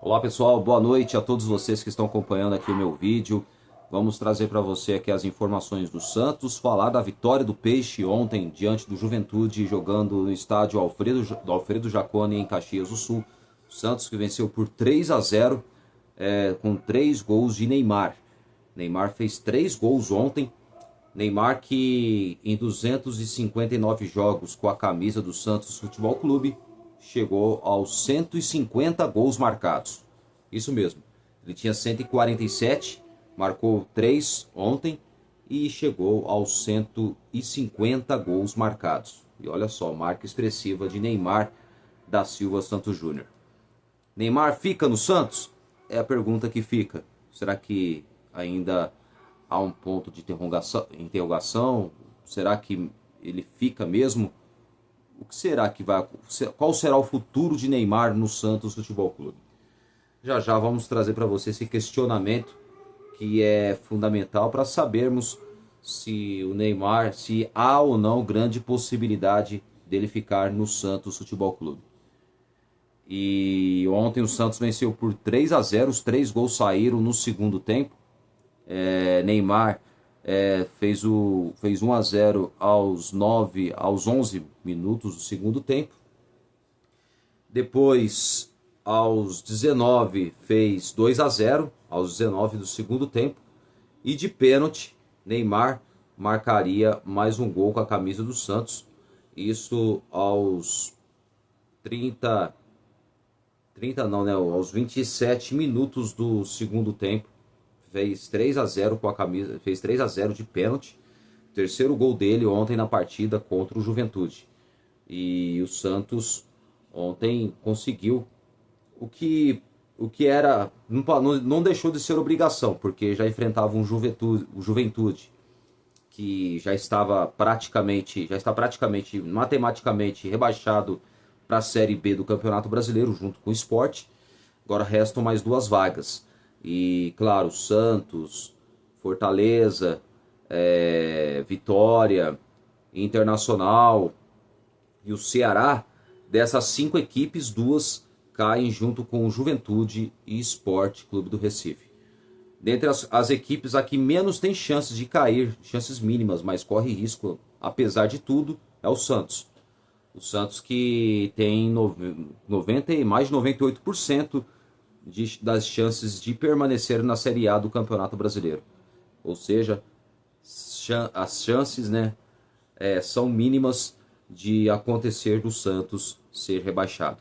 Olá pessoal, boa noite a todos vocês que estão acompanhando aqui o meu vídeo. Vamos trazer para você aqui as informações do Santos, falar da vitória do Peixe ontem diante do Juventude, jogando no estádio Alfredo Jaconi em Caxias do Sul. O Santos que venceu por 3-0 com 3 gols de Neymar. Neymar fez 3 gols ontem. Neymar que em 259 jogos com a camisa do Santos Futebol Clube chegou aos 150 gols marcados. Isso mesmo. Ele tinha 147, marcou 3 ontem e chegou aos 150 gols marcados. E olha só, marca expressiva de Neymar da Silva Santos Júnior. Neymar fica no Santos? É a pergunta que fica. Será que ainda há um ponto de interrogação? Será que ele fica mesmo? O que será que vai? Qual será o futuro de Neymar no Santos Futebol Clube? Já já vamos trazer para você esse questionamento que é fundamental para sabermos se o Neymar, se há ou não grande possibilidade dele ficar no Santos Futebol Clube. E ontem o Santos venceu por 3-0, os 3 gols saíram no segundo tempo. Neymar fez 1-0 aos 11 minutos do segundo tempo. Depois, aos 19, fez 2-0 aos 19 do segundo tempo. E de pênalti, Neymar marcaria mais um gol com a camisa do Santos. Isso aos 27 minutos do segundo tempo. Fez 3-0 com a camisa, fez 3-0 de pênalti. Terceiro gol dele ontem na partida contra o Juventude. E o Santos ontem conseguiu o que era, não deixou de ser obrigação, porque já enfrentava o Juventude que já está praticamente matematicamente rebaixado para a Série B do Campeonato Brasileiro junto com o Sport. Agora restam mais 2 vagas. E, claro, Santos, Fortaleza, Vitória, Internacional e o Ceará, dessas 5 equipes, 2 caem junto com o Juventude e Sport Clube do Recife. Dentre as equipes, a que menos tem chances de cair, chances mínimas, mas corre risco, apesar de tudo, é o Santos. O Santos que tem 90 e mais de 98% das chances de permanecer na Série A do Campeonato Brasileiro. Ou seja, as chances, né, são mínimas de acontecer do Santos ser rebaixado.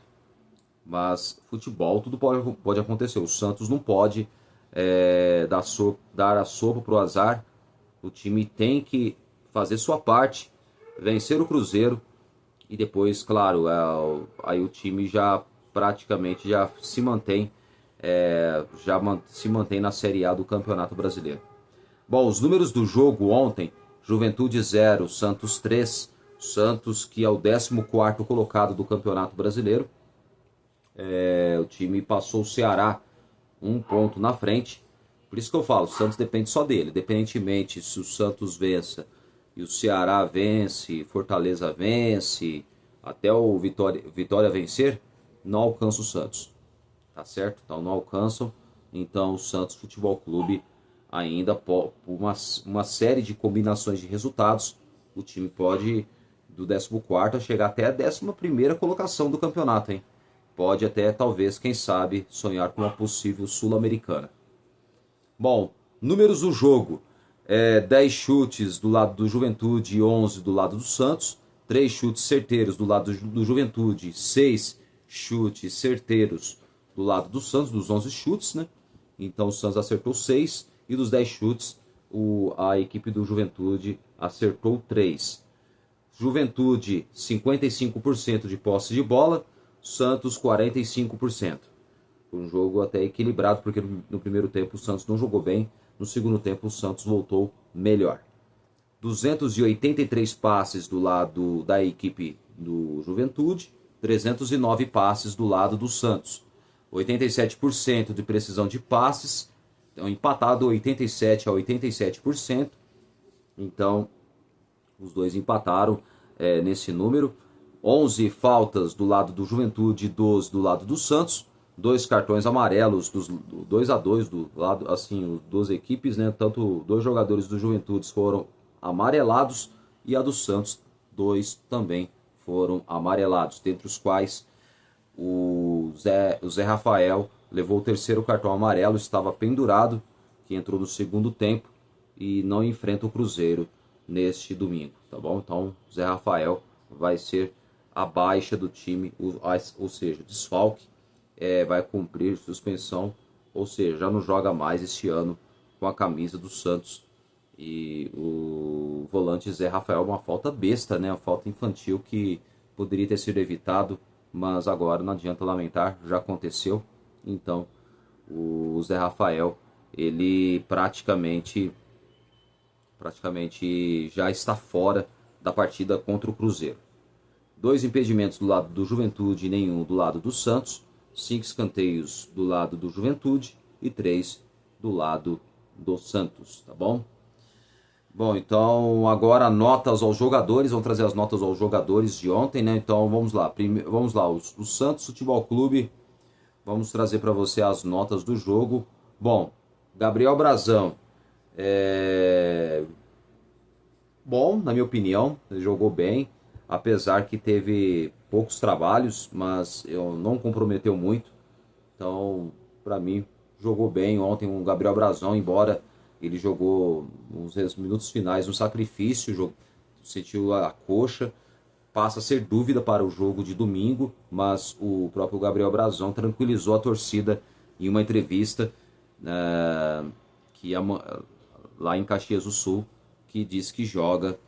Mas futebol, tudo pode acontecer. O Santos não pode dar a sopa para o azar. O time tem que fazer sua parte, vencer o Cruzeiro e depois, claro, aí o time já praticamente já se mantém na Série A do Campeonato Brasileiro. Bom, os números do jogo ontem: Juventude 0, Santos 3. Santos, que é o 14º colocado do Campeonato Brasileiro. O time passou o Ceará 1 ponto na frente. Por isso que eu falo, o Santos depende só dele. Independentemente se o Santos vença e o Ceará vence, Fortaleza vence, até o Vitória vencer, não alcança o Santos. Tá certo? Então não alcançam. Então o Santos Futebol Clube ainda, por uma série de combinações de resultados, o time pode do 14º chegar até a 11ª colocação do campeonato, hein? Pode até, talvez, quem sabe, sonhar com uma possível Sul-Americana. Bom, números do jogo: 10 chutes do lado do Juventude e 11 do lado do Santos. 3 chutes certeiros do lado do Juventude, 6 chutes certeiros do lado do Santos, dos 11 chutes, né? Então o Santos acertou 6 e dos 10 chutes a equipe do Juventude acertou 3. Juventude 55% de posse de bola, Santos 45%. Foi um jogo até equilibrado, porque no primeiro tempo o Santos não jogou bem, no segundo tempo o Santos voltou melhor. 283 passes do lado da equipe do Juventude, 309 passes do lado do Santos. 87% de precisão de passes, então empatado 87%. Então, os dois empataram nesse número. 11 faltas do lado do Juventude e 12 do lado do Santos. dois cartões amarelos, 2-2 do lado, assim, as duas equipes, né? Tanto dois jogadores do Juventude foram amarelados e a do Santos, dois também foram amarelados, dentre os quais o Zé Rafael levou o terceiro cartão amarelo, estava pendurado, que entrou no segundo tempo e não enfrenta o Cruzeiro neste domingo, tá bom? Então, o Zé Rafael vai ser a baixa do time, ou seja, desfalque, vai cumprir suspensão, ou seja, já não joga mais este ano com a camisa do Santos. E o volante Zé Rafael, uma falta besta, né? Uma falta infantil que poderia ter sido evitado, mas agora não adianta lamentar, já aconteceu. Então, o Zé Rafael, ele praticamente já está fora da partida contra o Cruzeiro. Dois impedimentos do lado do Juventude e nenhum do lado do Santos. 5 escanteios do lado do Juventude e 3 do lado do Santos, tá bom? Bom, então agora notas aos jogadores, vamos trazer as notas aos jogadores de ontem, né? Então vamos lá, vamos lá, o Santos Futebol Clube, vamos trazer para você as notas do jogo. Bom, Gabriel Brazão, bom, na minha opinião, ele jogou bem, apesar que teve poucos trabalhos, mas eu não comprometeu muito. Então, para mim, jogou bem ontem o Gabriel Brazão, embora ele jogou nos minutos finais um sacrifício, sentiu a coxa, passa a ser dúvida para o jogo de domingo, mas o próprio Gabriel Brazão tranquilizou a torcida em uma entrevista que lá em Caxias do Sul, que diz que joga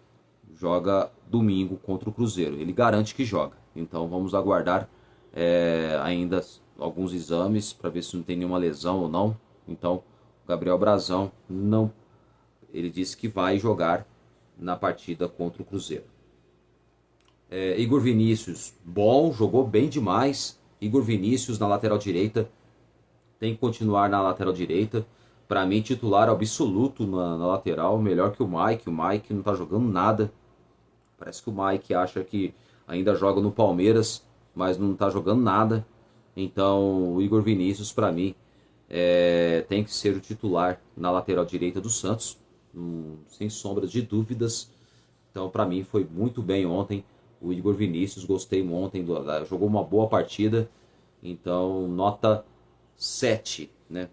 domingo contra o Cruzeiro. Ele garante que joga. Então vamos aguardar ainda alguns exames para ver se não tem nenhuma lesão ou não. Então o Gabriel Brazão não, ele disse que vai jogar na partida contra o Cruzeiro. Igor Vinícius, bom, jogou bem demais. Igor Vinícius na lateral direita, tem que continuar na lateral direita. Para mim, titular absoluto na lateral, melhor que o Mike. O Mike não está jogando nada. Parece que o Mike acha que ainda joga no Palmeiras, mas não está jogando nada. Então, o Igor Vinícius, para mim, tem que ser o titular na lateral direita do Santos, sem sombras de dúvidas. Então, para mim, foi muito bem ontem o Igor Vinícius. Gostei ontem, jogou uma boa partida. Então, nota 7, né?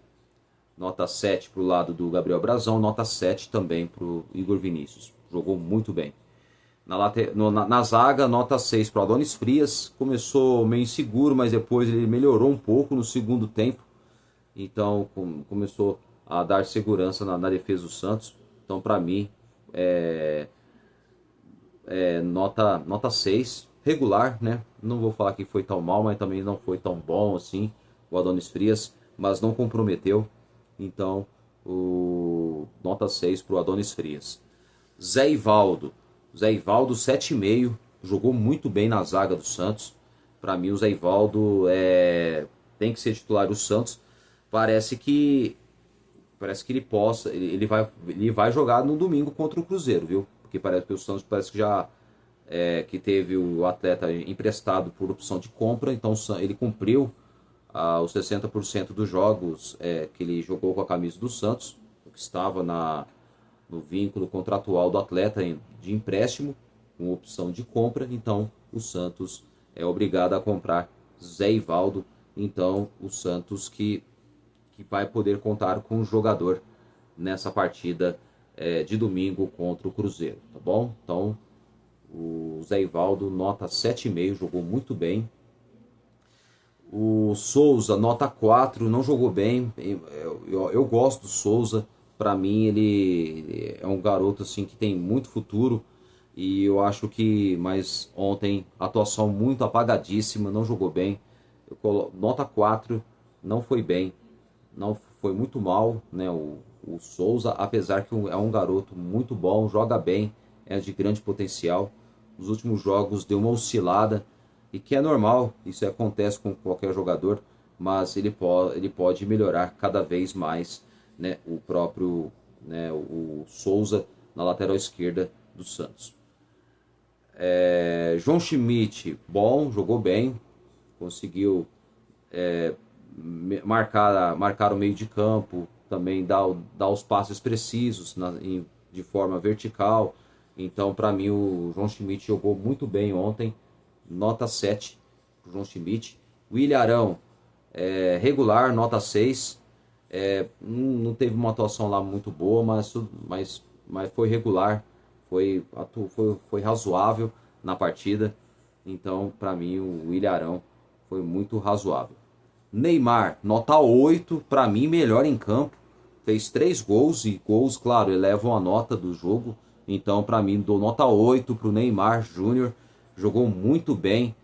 Nota 7 para o lado do Gabriel Brazão, nota 7 também para o Igor Vinícius. Jogou muito bem. Na zaga, nota 6 para o Adonis Frias. Começou meio inseguro, mas depois ele melhorou um pouco no segundo tempo. Então começou a dar segurança na defesa do Santos. Então para mim, nota 6. Regular, né? Não vou falar que foi tão mal, mas também não foi tão bom assim o Adonis Frias. Mas não comprometeu. Então, nota 6 para o Adonis Frias. Zé Ivaldo, 7,5, jogou muito bem na zaga do Santos. Para mim, o Zé Ivaldo tem que ser titular do Santos. Parece que ele vai jogar no domingo contra o Cruzeiro, viu? Porque parece que o Santos parece que já que teve o atleta emprestado por opção de compra, então ele cumpriu os 60% dos jogos que ele jogou com a camisa do Santos, que estava no vínculo contratual do atleta de empréstimo, com opção de compra. Então o Santos é obrigado a comprar Zé Ivaldo. Então o Santos que vai poder contar com o jogador nessa partida de domingo contra o Cruzeiro, tá bom? Então o Zé Ivaldo, nota 7,5, jogou muito bem. O Souza, nota 4, não jogou bem. Eu gosto do Souza. Para mim, ele é um garoto assim que tem muito futuro. E eu acho que, mas ontem, atuação muito apagadíssima, não jogou bem. Nota 4, não foi bem. Não foi muito mal, né? O Souza, apesar que é um garoto muito bom, joga bem, é de grande potencial. Nos últimos jogos deu uma oscilada. E que é normal, isso acontece com qualquer jogador, mas ele pode melhorar cada vez mais, né, o próprio, né, o Souza na lateral esquerda do Santos. João Schmidt, bom, jogou bem, conseguiu marcar o meio de campo, também dar os passes precisos de forma vertical. Então, para mim, o João Schmidt jogou muito bem ontem, nota 7 para o João Schmidt. O Ilharão, regular, nota 6. Não teve uma atuação lá muito boa, mas foi regular, foi razoável na partida. Então, para mim, o Ilharão foi muito razoável. Neymar, nota 8, para mim, melhor em campo. Fez 3 gols, e gols, claro, elevam a nota do jogo. Então, para mim, dou nota 8 para o Neymar Júnior. Jogou muito bem,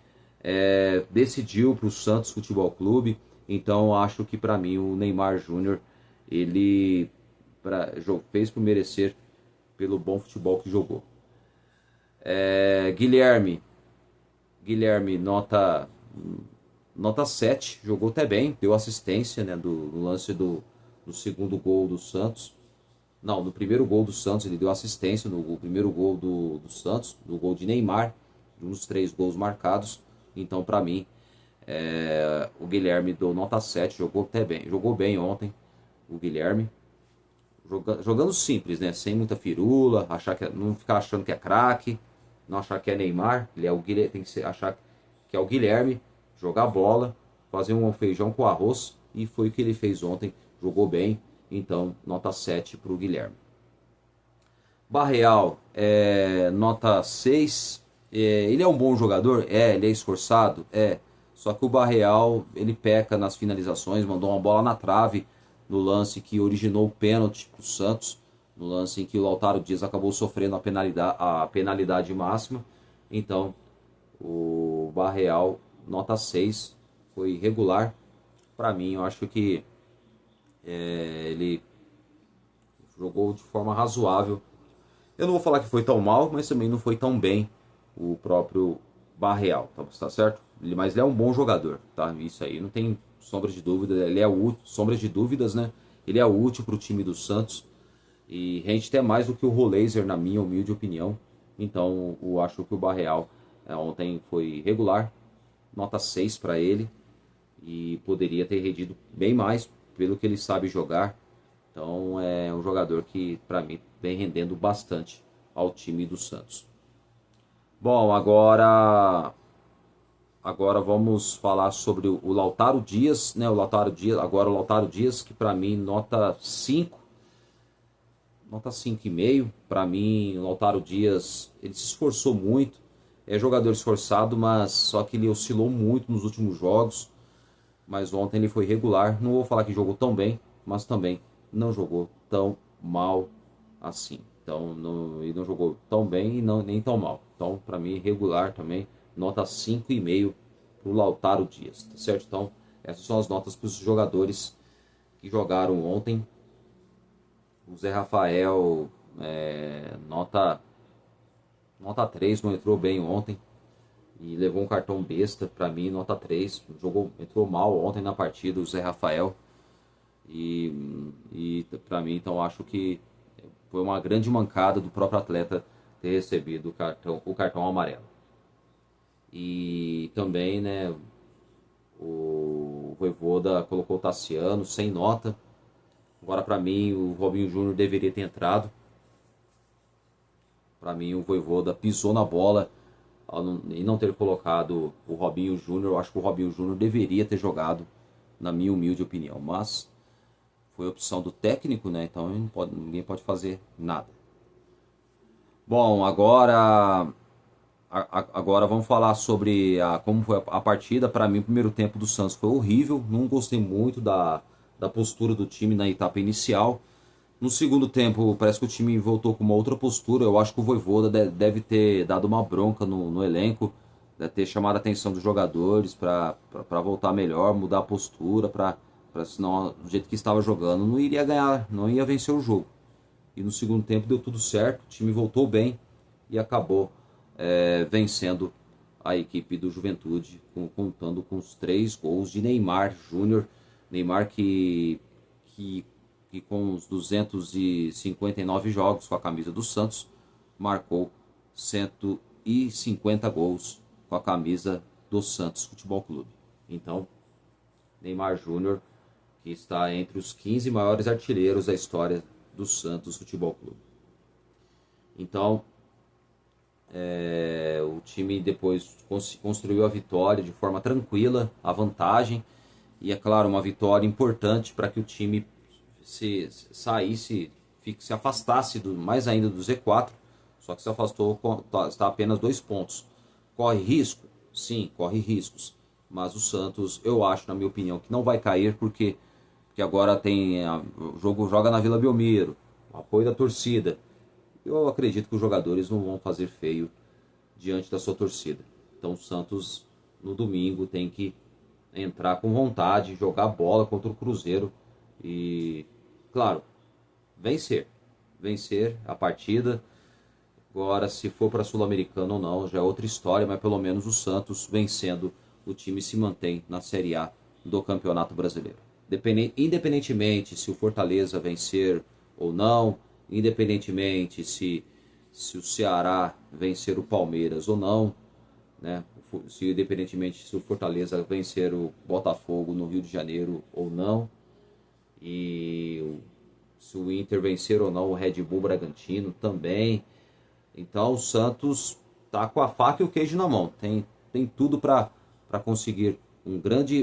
decidiu para o Santos Futebol Clube. Então, acho que para mim, o Neymar Júnior, ele fez por merecer pelo bom futebol que jogou. Guilherme, nota 7, jogou até bem, deu assistência, né, no lance do segundo gol do Santos. Não, no primeiro gol do Santos ele deu assistência, no primeiro gol do Santos, no gol de Neymar, um dos 3 gols marcados. Então, para mim, o Guilherme deu nota 7, jogou bem ontem, o Guilherme. Jogando simples, né, sem muita firula, não ficar achando que é craque, não achar que é Neymar, tem que achar que é o Guilherme, jogar bola, fazer um feijão com arroz, e foi o que ele fez ontem, jogou bem. Então, nota 7 para o Guilherme. Barreal, nota 6. Ele é um bom jogador? Ele é esforçado? Só que o Barreal, ele peca nas finalizações, mandou uma bola na trave no lance que originou o pênalti para o Santos, no lance em que o Lautaro Dias acabou sofrendo a penalidade máxima. Então, o Barreal, nota 6, foi regular. Para mim, eu acho que ele jogou de forma razoável. Eu não vou falar que foi tão mal, mas também não foi tão bem o próprio Barreal, tá certo? Mas ele é um bom jogador, tá? Isso aí não tem sombra de dúvida. Ele é útil, sombra de dúvidas, né? Ele é útil para o time do Santos e rende até mais do que o Roleiser, na minha humilde opinião. Então, eu acho que o Barreal ontem foi regular, nota 6 para ele, e poderia ter rendido bem mais pelo que ele sabe jogar. Então, é um jogador que, para mim, vem rendendo bastante ao time do Santos. Bom, agora vamos falar sobre o Lautaro Dias, né? O Lautaro Dias, que para mim nota 5, nota 5,5. Para mim, o Lautaro Dias, ele se esforçou muito, é jogador esforçado, mas só que ele oscilou muito nos últimos jogos. Mas ontem ele foi regular, não vou falar que jogou tão bem, mas também não jogou tão mal assim. Então, ele não jogou tão bem e nem tão mal. Então, para mim, regular também, nota 5,5 para o Lautaro Dias, tá certo? Então, essas são as notas para os jogadores que jogaram ontem. O Zé Rafael, nota 3, não entrou bem ontem e levou um cartão besta. Para mim, nota 3, entrou mal ontem na partida o Zé Rafael. E para mim, então, acho que foi uma grande mancada do próprio atleta ter recebido o cartão amarelo. E também, né, o Vojvoda colocou o Tassiano sem nota. Agora, para mim, o Robinho Júnior deveria ter entrado. Para mim, o Vojvoda pisou na bola e não ter colocado o Robinho Júnior. Eu acho que o Robinho Júnior deveria ter jogado, na minha humilde opinião. Mas foi opção do técnico, né? Então ninguém pode fazer nada. Bom, agora vamos falar sobre como foi a partida. Para mim, o primeiro tempo do Santos foi horrível. Não gostei muito da postura do time na etapa inicial. No segundo tempo, parece que o time voltou com uma outra postura. Eu acho que o Vojvoda deve ter dado uma bronca no elenco, deve ter chamado a atenção dos jogadores para voltar melhor, mudar a postura, senão, do jeito que estava jogando, não iria ganhar, não ia vencer o jogo. E no segundo tempo deu tudo certo, o time voltou bem e acabou vencendo a equipe do Juventude, contando com os 3 gols de Neymar Júnior. Neymar que com os 259 jogos com a camisa do Santos, marcou 150 gols com a camisa do Santos Futebol Clube. Então, Neymar Júnior, que está entre os 15 maiores artilheiros da história do Santos Futebol Clube. Então, o time depois construiu a vitória de forma tranquila, a vantagem, e é claro, uma vitória importante para que o time se afastasse mais ainda do Z4, só que se afastou, está apenas 2 pontos. Corre risco? Sim, corre riscos. Mas o Santos, eu acho, na minha opinião, que não vai cair, porque agora o jogo joga na Vila Belmiro, o apoio da torcida. Eu acredito que os jogadores não vão fazer feio diante da sua torcida. Então o Santos, no domingo, tem que entrar com vontade, jogar bola contra o Cruzeiro e, claro, vencer a partida. Agora, se for para Sul-Americano ou não, já é outra história, mas pelo menos o Santos vencendo, o time se mantém na Série A do Campeonato Brasileiro. Independentemente se o Fortaleza vencer ou não, independentemente se o Ceará vencer o Palmeiras ou não, né? Independentemente se o Fortaleza vencer o Botafogo no Rio de Janeiro ou não, e se o Inter vencer ou não o Red Bull Bragantino também. Então o Santos está com a faca e o queijo na mão, tem tudo para conseguir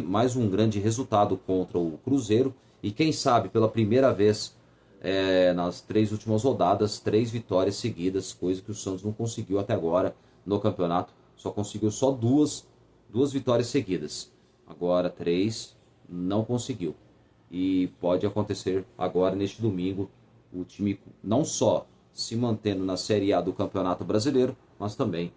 mais um grande resultado contra o Cruzeiro, e quem sabe pela primeira vez nas 3 últimas rodadas, 3 vitórias seguidas, coisa que o Santos não conseguiu até agora no campeonato, só conseguiu duas vitórias seguidas, agora 3 não conseguiu, e pode acontecer agora neste domingo, o time não só se mantendo na Série A do Campeonato Brasileiro, mas também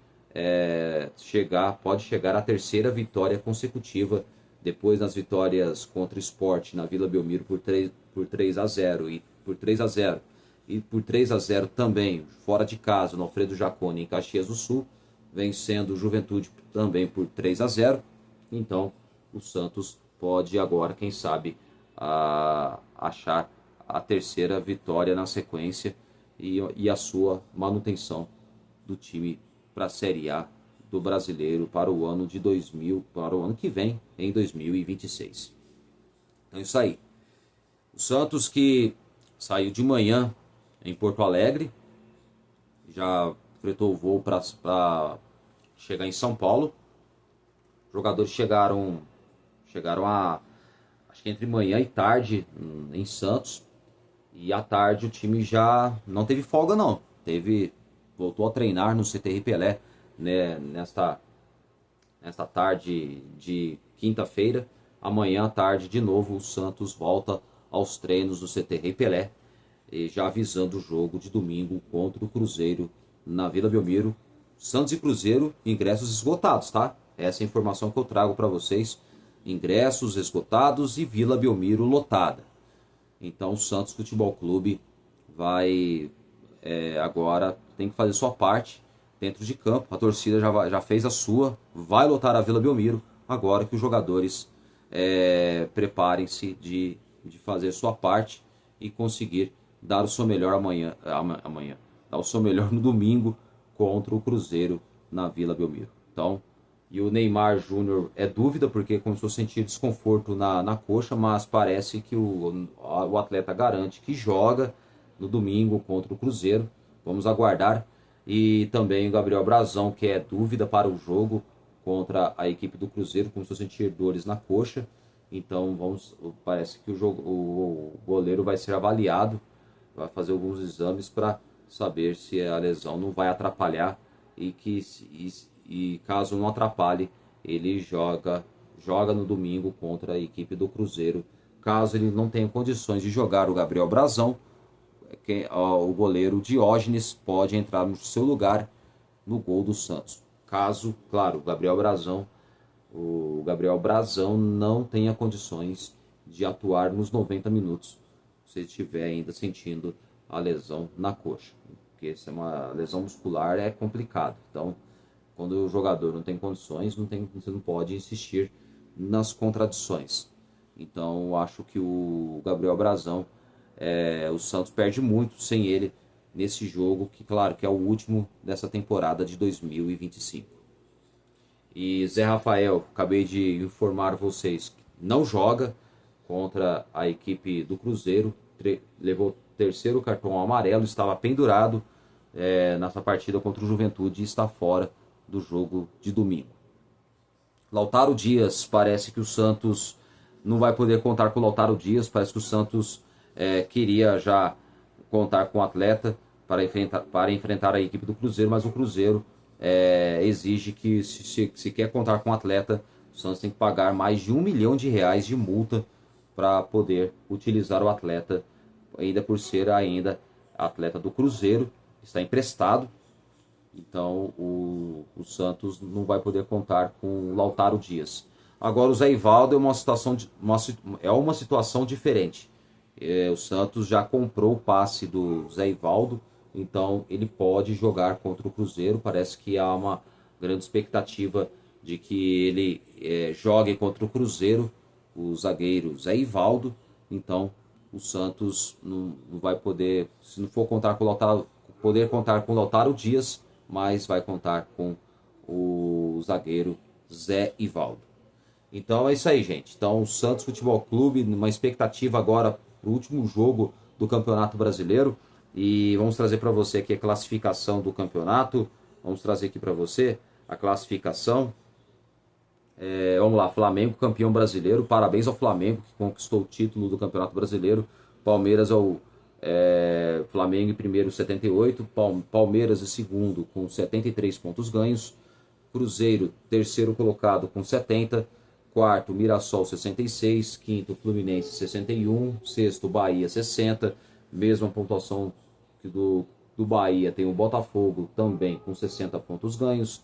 pode chegar à 3ª vitória consecutiva, depois das vitórias contra o Sport na Vila Belmiro por 3-0 e por 3-0 e por 3-0 também fora de casa no Alfredo Jaconi em Caxias do Sul, vencendo o Juventude também por 3-0. Então o Santos pode agora, quem sabe, achar a 3ª vitória na sequência e a sua manutenção do time para a Série A do Brasileiro para o ano que vem, em 2026. Então é isso aí. O Santos, que saiu de manhã em Porto Alegre, já fretou o voo para chegar em São Paulo. Os jogadores chegaram acho que entre manhã e tarde em Santos. E à tarde o time já não teve folga não. Voltou a treinar no CTR Pelé, né, nesta tarde de quinta-feira. Amanhã à tarde de novo o Santos volta aos treinos do CTR Pelé, e já avisando o jogo de domingo contra o Cruzeiro na Vila Belmiro. Santos e Cruzeiro, ingressos esgotados, tá? Essa é a informação que eu trago para vocês. Ingressos esgotados e Vila Belmiro lotada. Então o Santos Futebol Clube vai agora tem que fazer sua parte dentro de campo. A torcida já fez a sua, vai lotar a Vila Belmiro. Agora que os jogadores preparem-se de fazer sua parte e conseguir dar o seu melhor amanhã, dar o seu melhor no domingo contra o Cruzeiro na Vila Belmiro. Então, e o Neymar Júnior é dúvida, porque começou a sentir desconforto na coxa, mas parece que o atleta garante que joga no domingo contra o Cruzeiro. Vamos aguardar. E também o Gabriel Brazão, que é dúvida para o jogo contra a equipe do Cruzeiro, começou a sentir dores na coxa. Então parece que o goleiro vai ser avaliado, vai fazer alguns exames para saber se a lesão não vai atrapalhar, e caso não atrapalhe, ele joga no domingo contra a equipe do Cruzeiro. Caso ele não tenha condições de jogar o Gabriel Brazão, o goleiro Diógenes pode entrar no seu lugar no gol do Santos. Caso, claro, o Gabriel Brazão não tenha condições de atuar nos 90 minutos, se ele estiver ainda sentindo a lesão na coxa. Porque se é uma lesão muscular é complicado. Então, quando o jogador não tem condições, você não pode insistir nas contradições. Então, eu acho que o Gabriel Brazão, o Santos perde muito sem ele nesse jogo, que claro que é o último dessa temporada de 2025. E Zé Rafael, acabei de informar vocês não joga contra a equipe do Cruzeiro, levou o terceiro cartão amarelo, estava pendurado nessa partida contra o Juventude e está fora do jogo de domingo. Lautaro Dias, parece que o Santos não vai poder contar com o Lautaro Dias, parece que o Santos queria já contar com o atleta para enfrentar a equipe do Cruzeiro, mas o Cruzeiro exige que se quer contar com o atleta, o Santos tem que pagar mais de R$ 1 milhão de multa para poder utilizar o atleta, ainda por ser ainda atleta do Cruzeiro, está emprestado. Então o Santos não vai poder contar com o Lautaro Dias. Agora o Zé Ivaldo é uma situação diferente. O Santos já comprou o passe do Zé Ivaldo, então ele pode jogar contra o Cruzeiro. Parece que há uma grande expectativa de que ele jogue contra o Cruzeiro, o zagueiro Zé Ivaldo. Então o Santos não vai poder, se não for contar com o Lautaro, poder contar com o Lautaro Dias, mas vai contar com o zagueiro Zé Ivaldo. Então é isso aí, gente. Então o Santos Futebol Clube, numa expectativa agora para o último jogo do Campeonato Brasileiro. E vamos trazer para você aqui a classificação do campeonato. Vamos trazer aqui para você a classificação. Vamos lá, Flamengo campeão brasileiro. Parabéns ao Flamengo que conquistou o título do Campeonato Brasileiro. Palmeiras Flamengo em primeiro 78, Palmeiras em segundo com 73 pontos ganhos, Cruzeiro terceiro colocado com 70, quarto Mirassol 66, quinto Fluminense 61, sexto Bahia 60, mesma pontuação que do Bahia tem o Botafogo também com 60 pontos ganhos,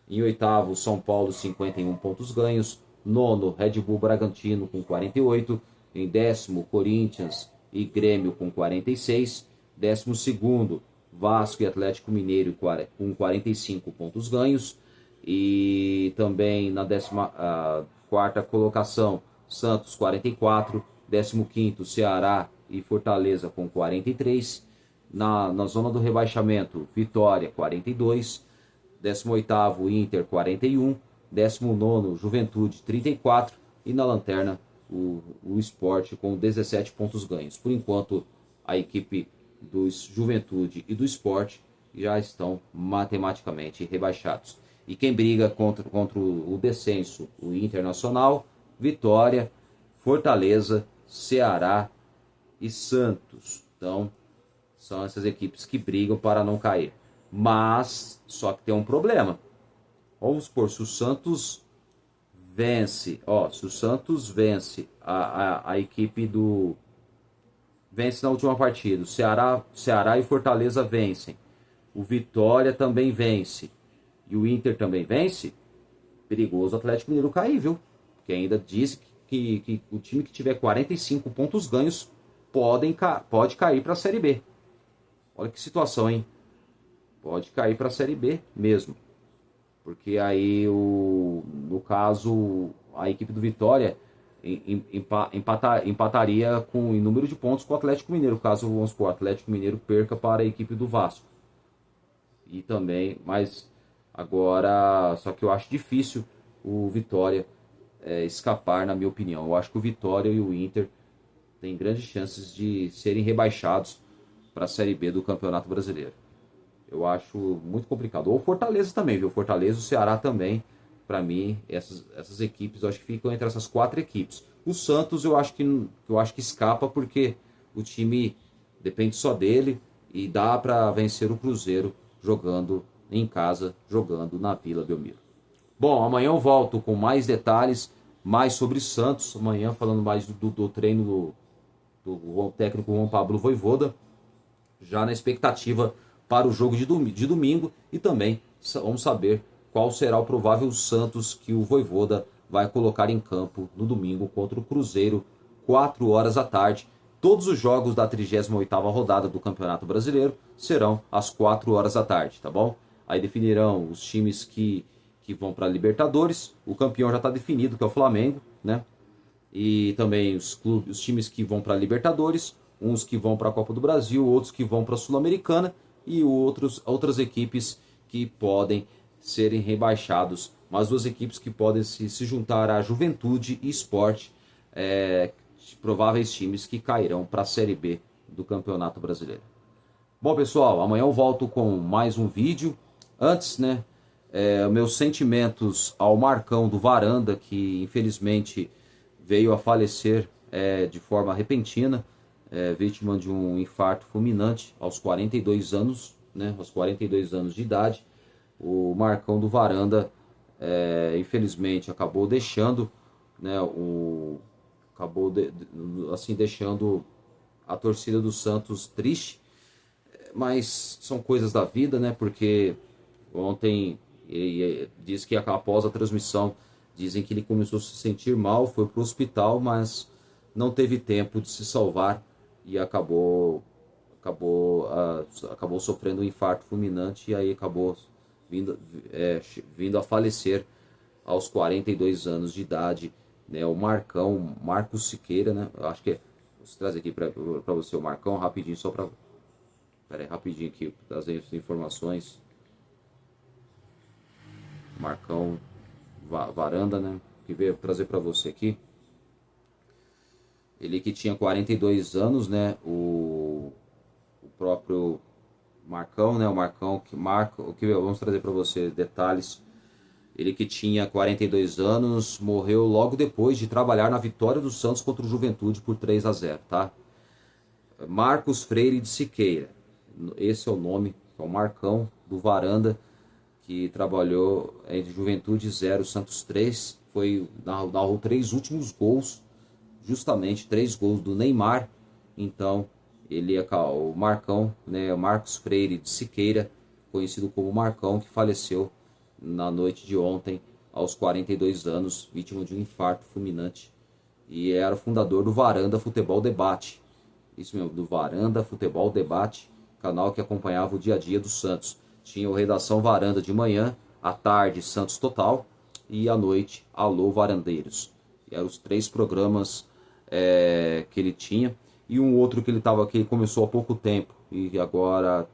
em oitavo São Paulo 51 pontos ganhos, nono Red Bull Bragantino com 48, em décimo Corinthians e Grêmio com 46, 12º Vasco e Atlético Mineiro com 45 pontos ganhos, e também na 14ª colocação Santos 44, 15º Ceará e Fortaleza com 43, na zona do rebaixamento Vitória 42, 18º Inter 41, 19º Juventude 34 e na lanterna o Sport com 17 pontos ganhos. Por enquanto, a equipe do Juventude e do Sport já estão matematicamente rebaixados. E quem briga contra o descenso, o Internacional, Vitória, Fortaleza, Ceará e Santos. Então, são essas equipes que brigam para não cair. Mas, só que tem um problema. Vamos supor, se o Santos vence, se o Santos vence a equipe do... Vence na última partida, o Ceará e Fortaleza vencem, o Vitória também vence, e o Inter também vence, perigoso o Atlético Mineiro cair, viu? Porque ainda diz que o time que tiver 45 pontos ganhos pode cair para a Série B. Olha que situação, hein? Pode cair para a Série B mesmo. Porque aí, no caso, a equipe do Vitória empataria em número de pontos com o Atlético Mineiro, caso, vamos supor, o Atlético Mineiro perca para a equipe do Vasco. E também, mas agora, só que eu acho difícil o Vitória escapar, na minha opinião. Eu acho que o Vitória e o Inter têm grandes chances de serem rebaixados para a Série B do Campeonato Brasileiro. Eu acho muito complicado. Ou Fortaleza também, viu? Fortaleza e o Ceará também. Para mim, essas equipes, eu acho que ficam entre essas 4 equipes. O Santos eu acho que escapa porque o time depende só dele e dá para vencer o Cruzeiro jogando em casa, jogando na Vila Belmiro. Bom, amanhã eu volto com mais detalhes, mais sobre Santos. Amanhã falando mais do treino do técnico Juan Pablo Vojvoda, já na expectativa para o jogo de domingo, e também vamos saber qual será o provável Santos que o Vojvoda vai colocar em campo no domingo contra o Cruzeiro, 4 horas da tarde. Todos os jogos da 38ª rodada do Campeonato Brasileiro serão às 4 horas da tarde, tá bom? Aí definirão os times que vão para a Libertadores. O campeão já está definido, que é o Flamengo, né? E também os times que vão para a Libertadores, uns que vão para a Copa do Brasil, outros que vão para a Sul-Americana, e outras equipes que podem serem rebaixados. Mas 2 equipes que podem se juntar à Juventude e Sport prováveis times que cairão para a Série B do Campeonato Brasileiro. Bom, pessoal, amanhã eu volto com mais um vídeo. Antes, né, meus sentimentos ao Marcão do Varanda, que infelizmente veio a falecer de forma repentina, vítima de um infarto fulminante aos 42 anos, né, aos 42 anos de idade. O Marcão do Varanda, infelizmente, acabou deixando, né, assim, deixando a torcida do Santos triste, mas são coisas da vida, né? Porque ontem diz que após a transmissão dizem que ele começou a se sentir mal, foi para o hospital, mas não teve tempo de se salvar e acabou sofrendo um infarto fulminante e aí acabou vindo a falecer aos 42 anos de idade, né? O Marcão, Marcos Siqueira, né? Eu acho que vou trazer aqui para você o Marcão rapidinho, só para... Pera aí, rapidinho aqui, trazer as informações. Marcão Varanda, né? Que veio trazer para você aqui. Ele que tinha 42 anos, né? O próprio Marcão, né? O Marcão que vamos trazer para você detalhes. Ele que tinha 42 anos, morreu logo depois de trabalhar na vitória do Santos contra o Juventude por 3-0, tá? Marcos Freire de Siqueira. Esse é o nome, é o Marcão do Varanda, que trabalhou entre Juventude 0, Santos 3. Narrou 3 últimos gols, justamente 3 gols do Neymar. Então, ele é o Marcão, né? Marcos Freire de Siqueira, conhecido como Marcão, que faleceu na noite de ontem, aos 42 anos, vítima de um infarto fulminante. E era o fundador do Varanda Futebol Debate. Isso mesmo, do Varanda Futebol Debate, canal que acompanhava o dia a dia do Santos. Tinha o Redação Varanda de manhã, à tarde Santos Total e à noite Alô Varandeiros. E eram os 3 programas que ele tinha. E um outro que ele começou há pouco tempo e agora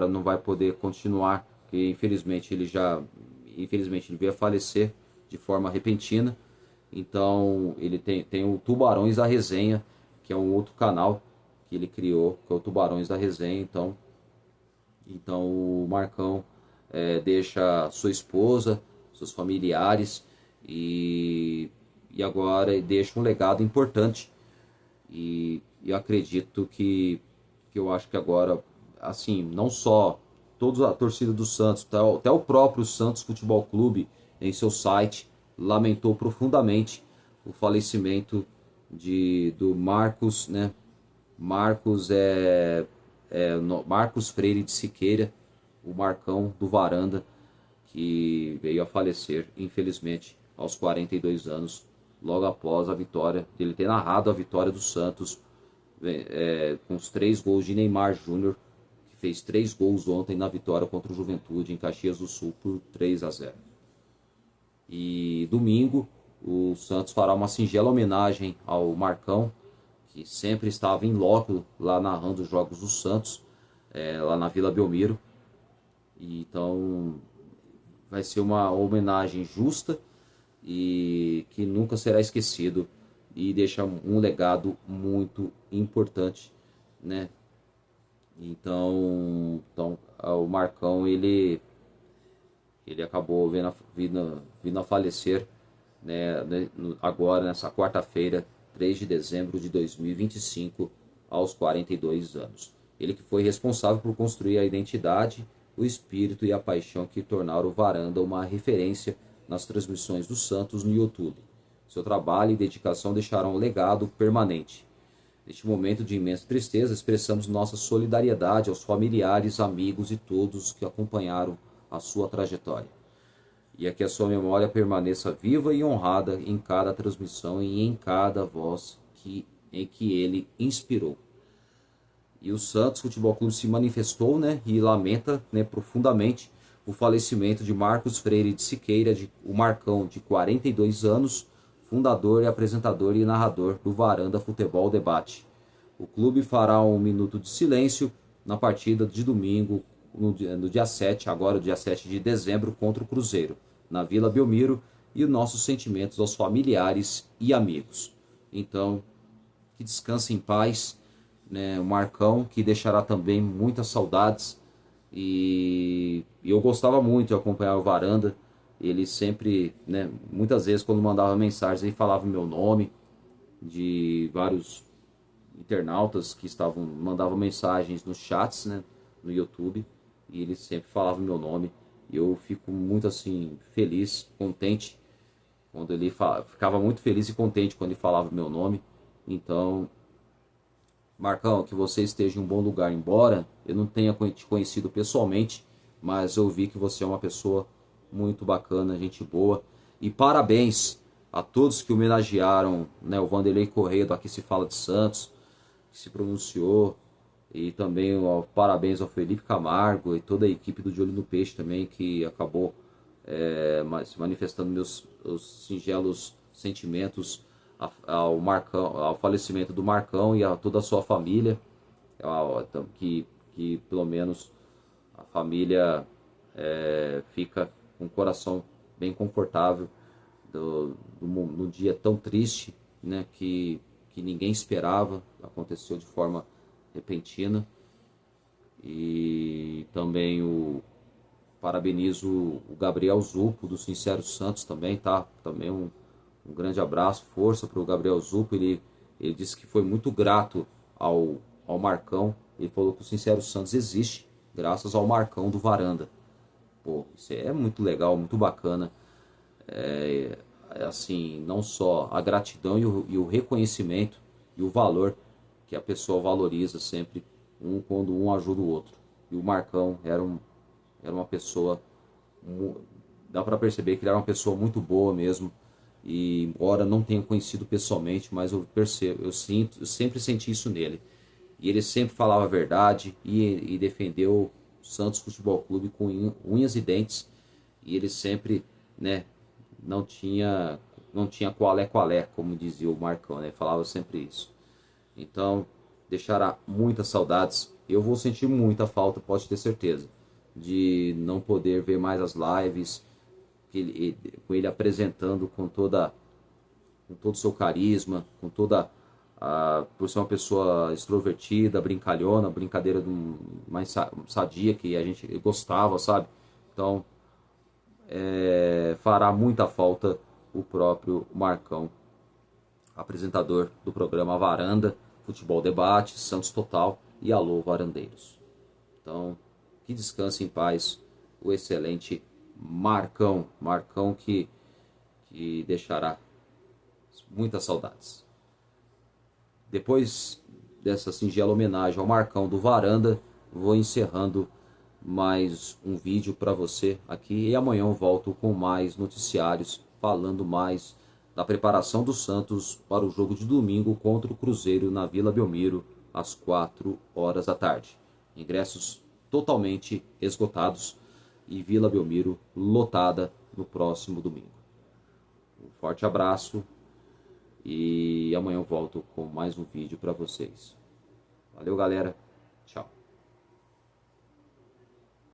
não vai poder continuar, que infelizmente ele veio a falecer de forma repentina. Então ele tem o Tubarões da Resenha, que é um outro canal que ele criou, que é o Tubarões da Resenha. Então o Marcão deixa sua esposa, seus familiares e agora deixa um legado importante. E eu acredito que eu acho que agora, assim, não só toda a torcida do Santos, até o próprio Santos Futebol Clube, em seu site, lamentou profundamente o falecimento do Marcos, né? Marcos Marcos Freire de Siqueira, o Marcão do Varanda, que veio a falecer, infelizmente, aos 42 anos, logo após a vitória, dele ter narrado a vitória do Santos, com os 3 gols de Neymar Júnior, que fez 3 gols ontem na vitória contra o Juventude em Caxias do Sul por 3-0. E domingo o Santos fará uma singela homenagem ao Marcão, que sempre estava em loco lá narrando os jogos do Santos, lá na Vila Belmiro. E então vai ser uma homenagem justa e que nunca será esquecido e deixa um legado muito importante, né? Então o Marcão ele acabou vindo a falecer, né, agora nessa quarta-feira, 3 de dezembro de 2025, aos 42 anos. Ele que foi responsável por construir a identidade, o espírito e a paixão que tornaram o Varanda uma referência nas transmissões do Santos no YouTube. Seu trabalho e dedicação deixarão um legado permanente. Neste momento de imensa tristeza, expressamos nossa solidariedade aos familiares, amigos e todos que acompanharam a sua trajetória. E que a sua memória permaneça viva e honrada em cada transmissão e em cada voz em que ele inspirou. E o Santos Futebol Clube se manifestou, né, e lamenta, né, profundamente o falecimento de Marcos Freire de Siqueira, o Marcão, de 42 anos, fundador e apresentador e narrador do Varanda Futebol Debate. O clube fará um minuto de silêncio na partida de domingo, no dia 7, agora dia 7 de dezembro, contra o Cruzeiro, na Vila Belmiro, e nossos sentimentos aos familiares e amigos. Então, que descanse em paz, né? O Marcão, que deixará também muitas saudades. E eu gostava muito de acompanhar o Varanda. Ele sempre, né, muitas vezes quando mandava mensagens, ele falava o meu nome, de vários internautas que mandavam mensagens nos chats, né, no YouTube, e ele sempre falava o meu nome. E eu fico muito assim feliz, contente quando ficava muito feliz e contente quando ele falava o meu nome. Então, Marcão, que você esteja em um bom lugar, embora eu não tenha te conhecido pessoalmente, mas eu vi que você é uma pessoa muito bacana, gente boa. E parabéns a todos que homenagearam, né, o Vanderlei Correia do Aqui Se Fala de Santos, que se pronunciou. E também parabéns ao Felipe Camargo e toda a equipe do De Olho no Peixe também, que acabou se manifestando os singelos sentimentos ao Marcão, ao falecimento do Marcão e a toda a sua família, que pelo menos a família fica com o coração bem confortável no dia tão triste, né, que ninguém esperava, aconteceu de forma repentina. E também parabenizo o Gabriel Zupo do Sincero Santos também, tá? Também um grande abraço, força para o Gabriel Zupo. Ele disse que foi muito grato ao Marcão. Ele falou que o Sincero Santos existe graças ao Marcão do Varanda. Pô, isso é muito legal, muito bacana. Assim, não só a gratidão e o reconhecimento e o valor que a pessoa valoriza sempre quando um ajuda o outro. E o Marcão era uma pessoa, dá para perceber que ele era uma pessoa muito boa mesmo. E embora não tenha conhecido pessoalmente, mas eu percebo, eu sempre senti isso nele. E ele sempre falava a verdade e defendeu o Santos Futebol Clube com unhas e dentes. E ele sempre, né, não tinha qual é, como dizia o Marcão, né? Falava sempre isso. Então, deixará muitas saudades. Eu vou sentir muita falta, pode ter certeza, de não poder ver mais as lives, com ele apresentando com todo o seu carisma, por ser uma pessoa extrovertida, brincalhona, brincadeira mais sadia que a gente gostava, sabe? Então, fará muita falta o próprio Marcão, apresentador do programa Varanda, Futebol Debate, Santos Total e Alô Varandeiros. Então, que descanse em paz o excelente Marcão, que deixará muitas saudades. Depois dessa singela homenagem ao Marcão do Varanda, vou encerrando mais um vídeo para você aqui e amanhã eu volto com mais noticiários, falando mais da preparação do Santos para o jogo de domingo contra o Cruzeiro na Vila Belmiro às 4 horas da tarde. Ingressos totalmente esgotados e Vila Belmiro lotada no próximo domingo. Um forte abraço e amanhã eu volto com mais um vídeo para vocês. Valeu, galera. Tchau.